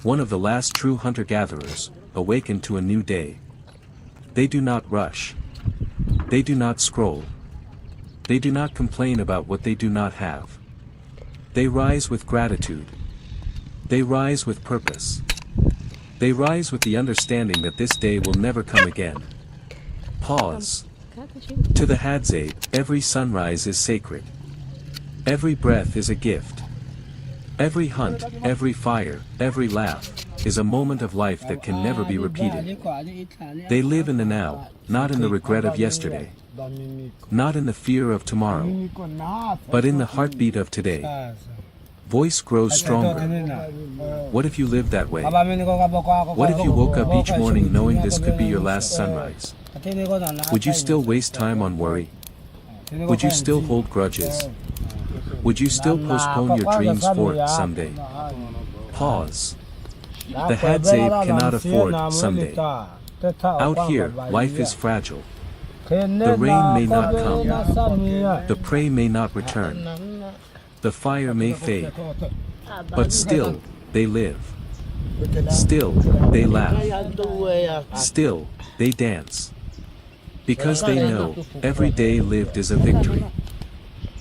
one of the last true hunter-gatherers, awakened to a new day. They do not rush. They do not scroll. They do not complain about what they do not have. They rise with gratitude. They rise with purpose. They rise with the understanding that this day will never come again. Pause. To the Hadzabe, every sunrise is sacred. Every breath is a gift. Every hunt, every fire, every laugh, is a moment of life that can never be repeated. They live in the now, not in the regret of yesterday. Not in the fear of tomorrow. But in the heartbeat of today. Voice grows stronger. What if you lived that way? What if you woke up each morning knowing this could be your last sunrise? Would you still waste time on worry? Would you still hold grudges? Would you still postpone your dreams for someday? Pause. The Hadzabe cannot afford someday. Out here, life is fragile. The rain may not come. The prey may not return. The fire may fade. But still, they live. Still, they laugh. Still, they dance. Because they know, every day lived is a victory.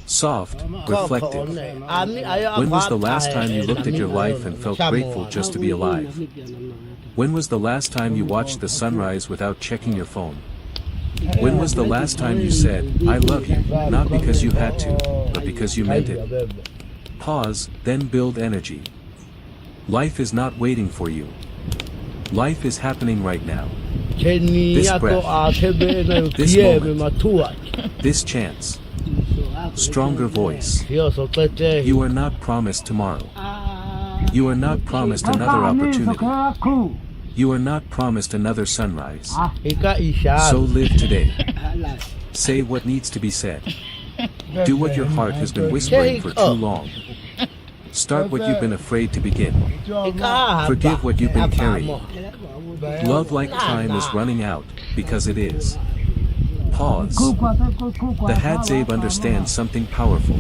Soft, reflective. When was the last time you looked at your life and felt grateful just to be alive? When was the last time you watched the sunrise without checking your phone? When was the last time you said, I love you, not because you had to, but because you meant it? Pause, then build energy. Life is not waiting for you. Life is happening right now. This breath, this moment, this chance. Stronger voice. You are not promised tomorrow. You are not promised another opportunity. You are not promised another sunrise. So live today. Say what needs to be said. Do what your heart has been whispering for too long. Start what you've been afraid to begin. Forgive what you've been carrying. Love like time is running out, because it is. Pause. The Hadzabe understands something powerful.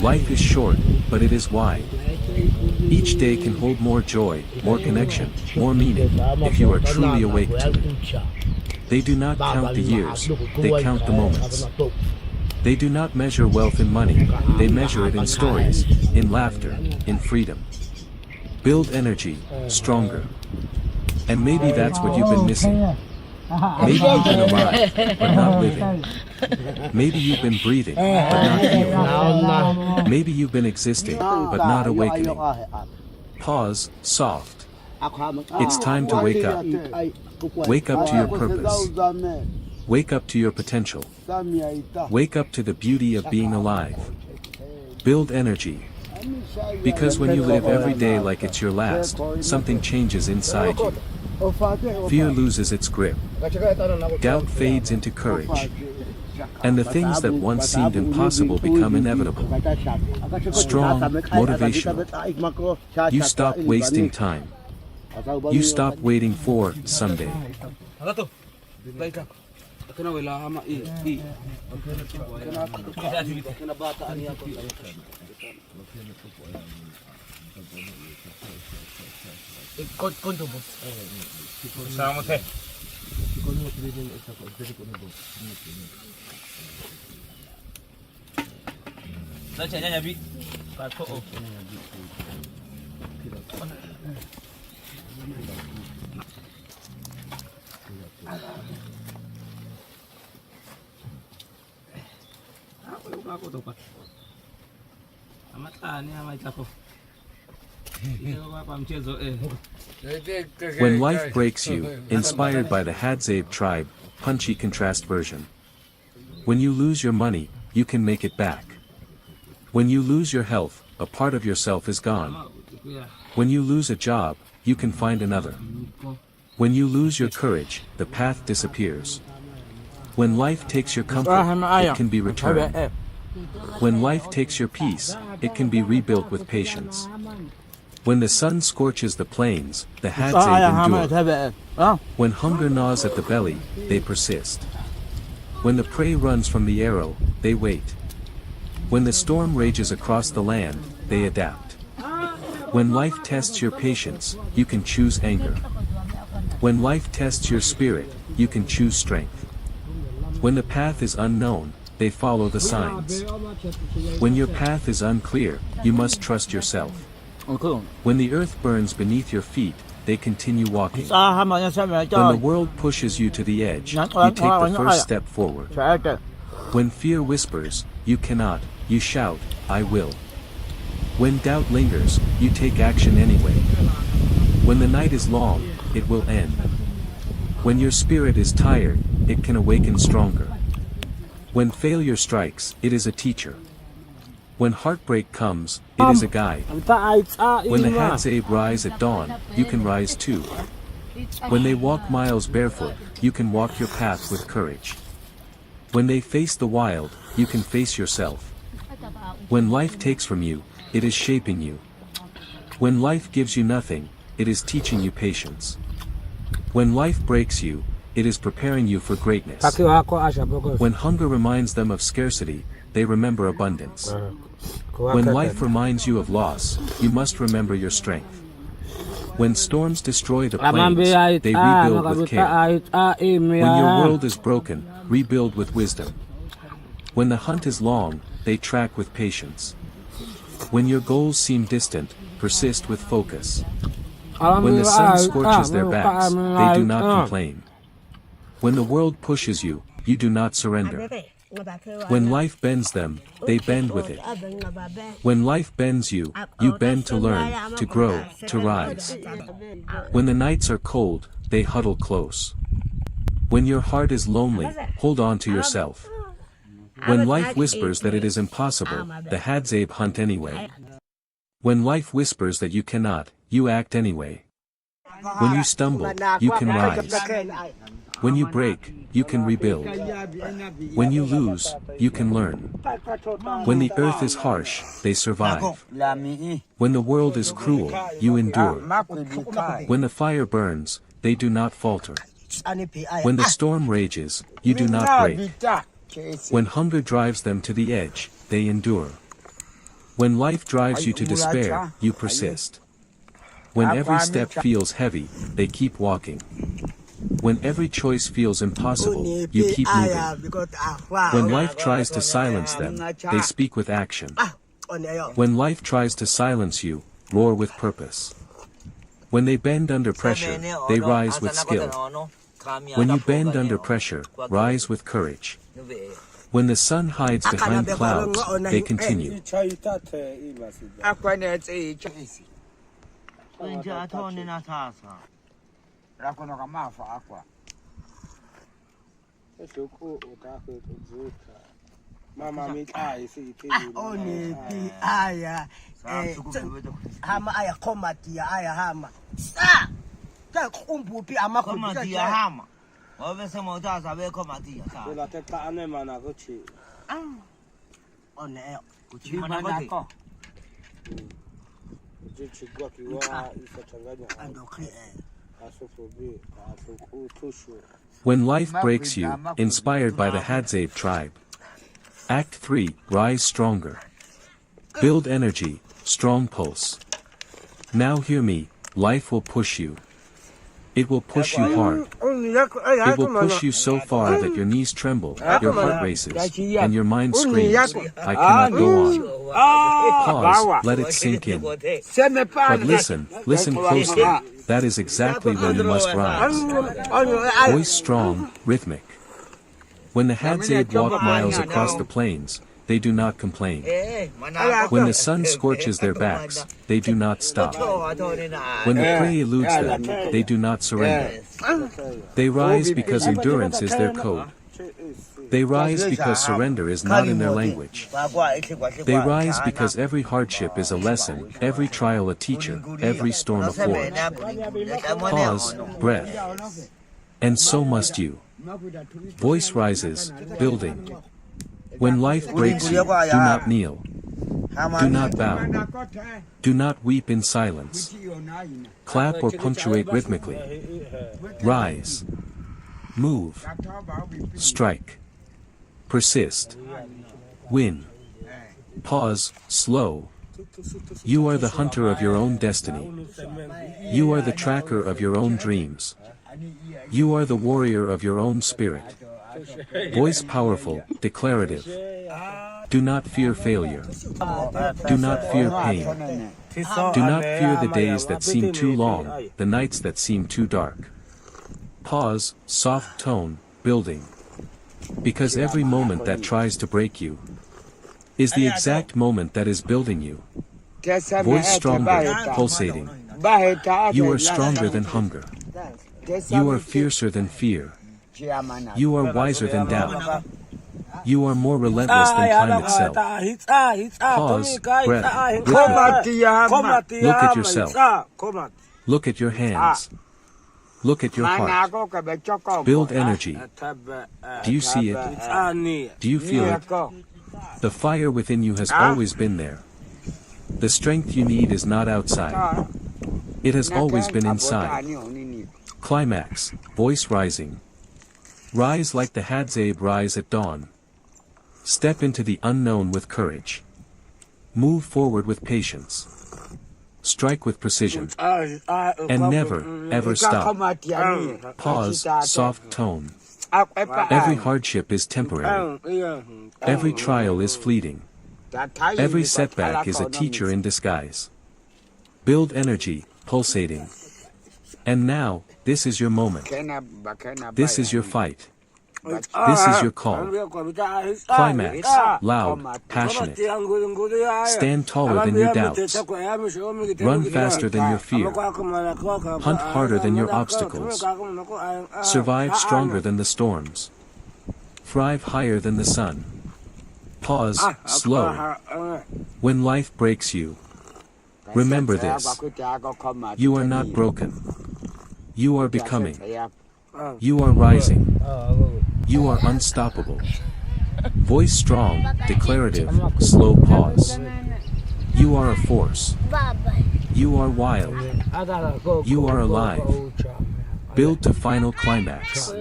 Life is short, but it is wide. Each day can hold more joy, more connection, more meaning, if you are truly awake to it. They do not count the years, they count the moments. They do not measure wealth in money, they measure it in stories, in laughter, in freedom. Build energy, stronger. And maybe that's what you've been missing. Maybe you've been alive, but not living. Maybe you've been breathing, but not feeling. Maybe you've been existing, but not awakening. Pause, soft. It's time to wake up. Wake up to your purpose. Wake up to your potential. Wake up to the beauty of being alive. Build energy. Because when you live every day like it's your last, something changes inside you. Fear loses its grip. Doubt fades into courage. And the things that once seemed impossible become inevitable. Strong, motivational. You stop wasting time. You stop waiting for someday. When life breaks you, inspired by the Hadzabe tribe, punchy contrast version. When you lose your money, you can make it back. When you lose your health, a part of yourself is gone. When you lose a job, you can find another. When you lose your courage, the path disappears. When life takes your comfort, it can be returned. When life takes your peace, it can be rebuilt with patience. When the sun scorches the plains, the Hadzabe endure. When hunger gnaws at the belly, they persist. When the prey runs from the arrow, they wait. When the storm rages across the land, they adapt. When life tests your patience, you can choose anger. When life tests your spirit, you can choose strength. When the path is unknown, they follow the signs. When your path is unclear, you must trust yourself. When the earth burns beneath your feet, they continue walking. When the world pushes you to the edge, you take the first step forward. When fear whispers, you cannot, you shout, I will. When doubt lingers, you take action anyway. When the night is long, it will end. When your spirit is tired, it can awaken stronger. When failure strikes, it is a teacher. When heartbreak comes, it is a guide. When the Hadzabe rise at dawn, you can rise too. When they walk miles barefoot, you can walk your path with courage. When they face the wild, you can face yourself. When life takes from you, it is shaping you. When life gives you nothing, it is teaching you patience. When life breaks you, it is preparing you for greatness. When hunger reminds them of scarcity, they remember abundance. When life reminds you of loss, you must remember your strength. When storms destroy the plains, they rebuild with care. When your world is broken, rebuild with wisdom. When the hunt is long, they track with patience. When your goals seem distant, persist with focus. When the sun scorches their backs, they do not complain. When the world pushes you, you do not surrender. When life bends them, they bend with it. When life bends you, you bend to learn, to grow, to rise. When the nights are cold, they huddle close. When your heart is lonely, hold on to yourself. When life whispers that it is impossible, the Hadzabe hunt anyway. When life whispers that you cannot, you act anyway. When you stumble, you can rise. When you break, you can rebuild. When you lose, you can learn. When the earth is harsh, they survive. When the world is cruel, you endure. When the fire burns, they do not falter. When the storm rages, you do not break. When hunger drives them to the edge, they endure. When life drives you to despair, you persist. When every step feels heavy, they keep walking. When every choice feels impossible, you keep moving. When life tries to silence them, they speak with action. When life tries to silence you, roar with purpose. When they bend under pressure, they rise with skill. When you bend under pressure, rise with courage. When the sun hides behind clouds, they continue. Mama mit ai si ti. Oni pi aya. Hama aya komati aya hama. Sa. Ka kumbu pi ama komati hama. Obe se mo ta sa be komati sa. La te ka ane mana ko chi. One ko chi mana ko. Je chi gwa ki wa ifachanganya. Ando kri When life breaks you, inspired by the Hadzabe tribe. Act 3, rise stronger. Build energy, strong pulse. Now hear me, life will push you. It will push you hard. It will push you so far that your knees tremble, your heart races, and your mind screams, I cannot go on. Pause, let it sink in. But listen closely, that is exactly when you must rise. Voice strong, rhythmic. When the Hadzabe walk miles across the plains, they do not complain. When the sun scorches their backs, they do not stop. When the prey eludes them, they do not surrender. They rise because endurance is their code. They rise because surrender is not in their language. They rise because every hardship is a lesson, every trial a teacher, every storm a forge. Pause, breath. And so must you. Voice rises, building. When life breaks you, do not kneel. Do not bow. Do not weep in silence. Clap or punctuate rhythmically. Rise. Move. Strike. Persist. Win. Pause, slow, You are the hunter of your own destiny. You are the tracker of your own dreams. You are the warrior of your own spirit. Voice powerful, declarative. Do not fear failure. Do not fear pain. Do not fear the days that seem too long, the nights that seem too dark. Pause, soft tone, building. Because every moment that tries to break you is the exact moment that is building you. Voice stronger, pulsating. You are stronger than hunger. You are fiercer than fear. You are wiser than doubt. You are more relentless than time itself. Pause, breath, witness. Look at yourself. Look at your hands. Look at your heart. Build energy. Do you see it? Do you feel it? The fire within you has always been there. The strength you need is not outside. It has always been inside. Climax, voice rising. Rise like the Hadzabe rise at dawn. Step into the unknown with courage. Move forward with patience. Strike with precision. And never, ever stop. Pause, soft tone. Every hardship is temporary. Every trial is fleeting. Every setback is a teacher in disguise. Build energy, pulsating. And now, this is your moment. This is your fight. This is your call. Climax, loud, passionate. Stand taller than your doubts. Run faster than your fear. Hunt harder than your obstacles. Survive stronger than the storms. Thrive higher than the sun. Pause, slow. When life breaks you, remember this. You are not broken. You are becoming. You are rising. You are unstoppable. Voice strong, declarative, slow pause. You are a force. You are wild. You are alive. Build to final climax.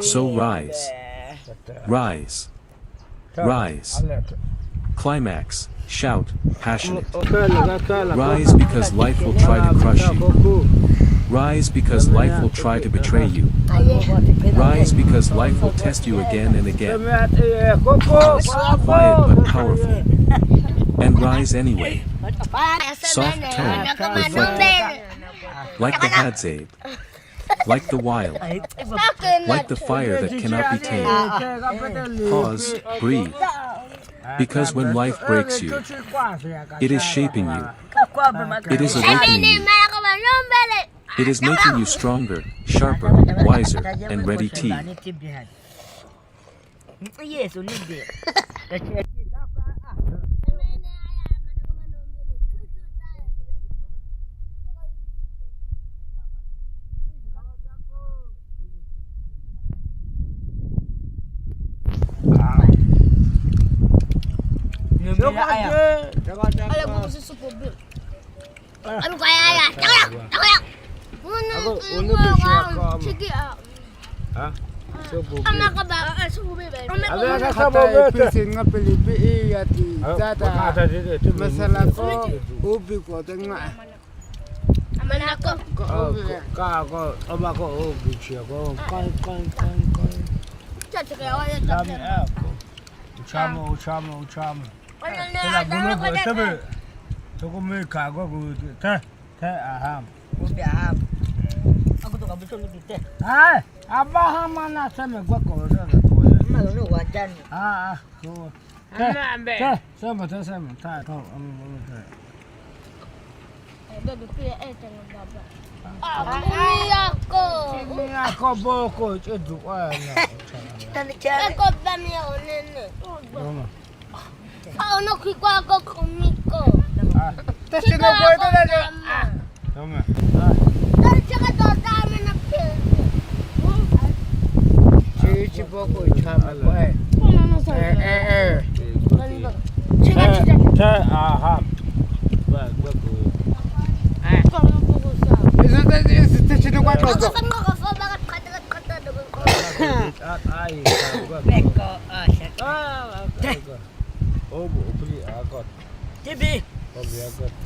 So rise. Rise. Rise. Climax. Shout, passionate. Rise because life will try to crush you. Rise because life will try to betray you. Rise because life will test you again and again. Pause, quiet but powerful. And rise anyway. Soft tone, reflective. Like the Hadzabe. Like the wild. Like the fire that cannot be tamed. Pause, breathe. Because when life breaks you, it is shaping you. It is awakening you. It is making you stronger, sharper, wiser, and ready to.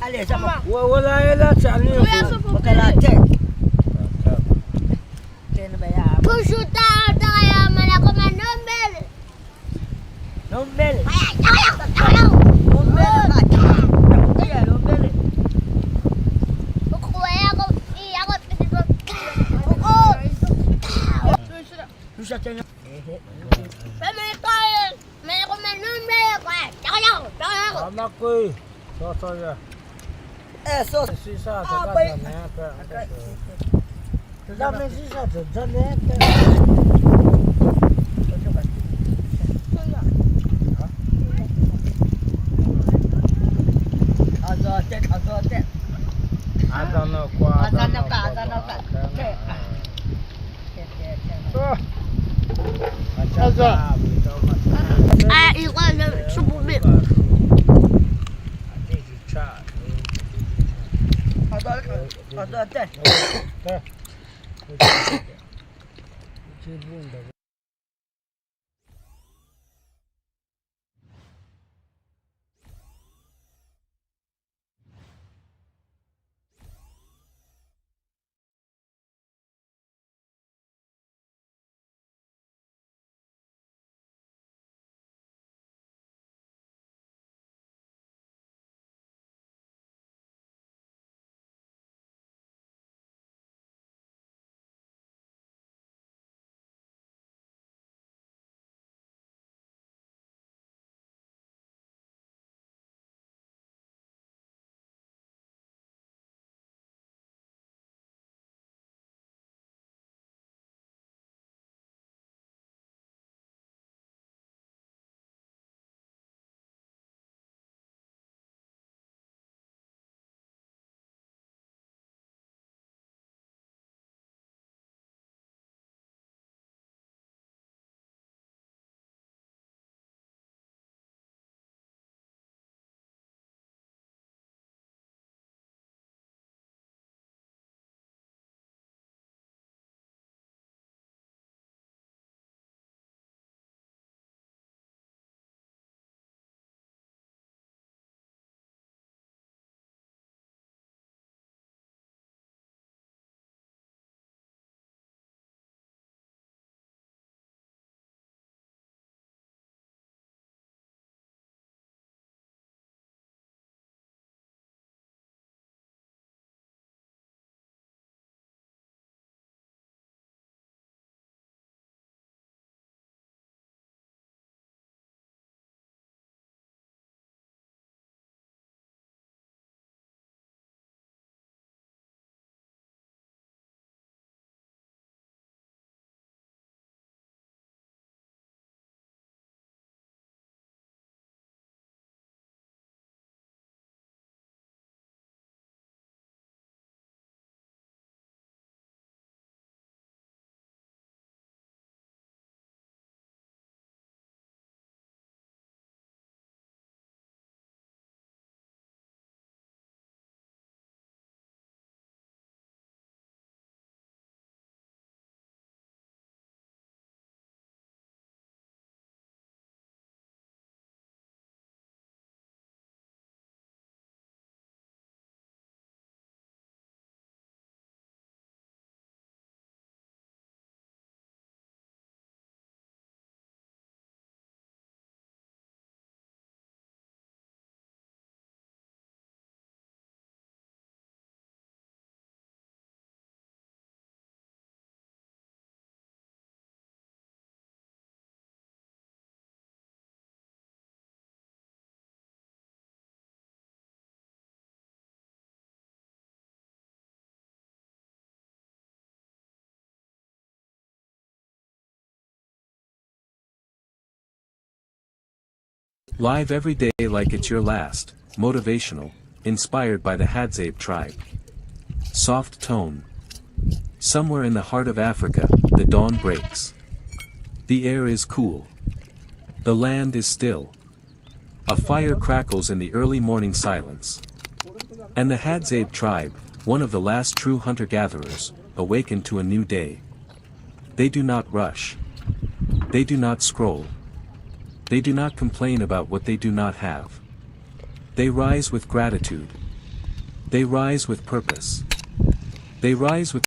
Allez, ça va. Voilà, elle a tenu. Ok, la tête. Pushuta tayo malakuman nombel. Nombel. Ayaw. Nombel. Kaya, nombel. Kuya ko iya ko pinito. Pusha tenu. Pamay tayo malakuman nombel. Ayaw. Anak ko, so ya. So. Sisa Ah, ta baik. ka. Dame sisa ta jane ka. Azote. Adana kwa. Adana ka. Hadza. Ah, ikaw na sububit. Azote. Live every day like it's your last, motivational, inspired by the Hadzabe tribe. Soft tone. Somewhere in the heart of Africa, the dawn breaks. The air is cool. The land is still. A fire crackles in the early morning silence. And the Hadzabe tribe, one of the last true hunter-gatherers, awakened to a new day. They do not rush. They do not scroll. They do not complain about what they do not have. They rise with gratitude. They rise with purpose. They rise with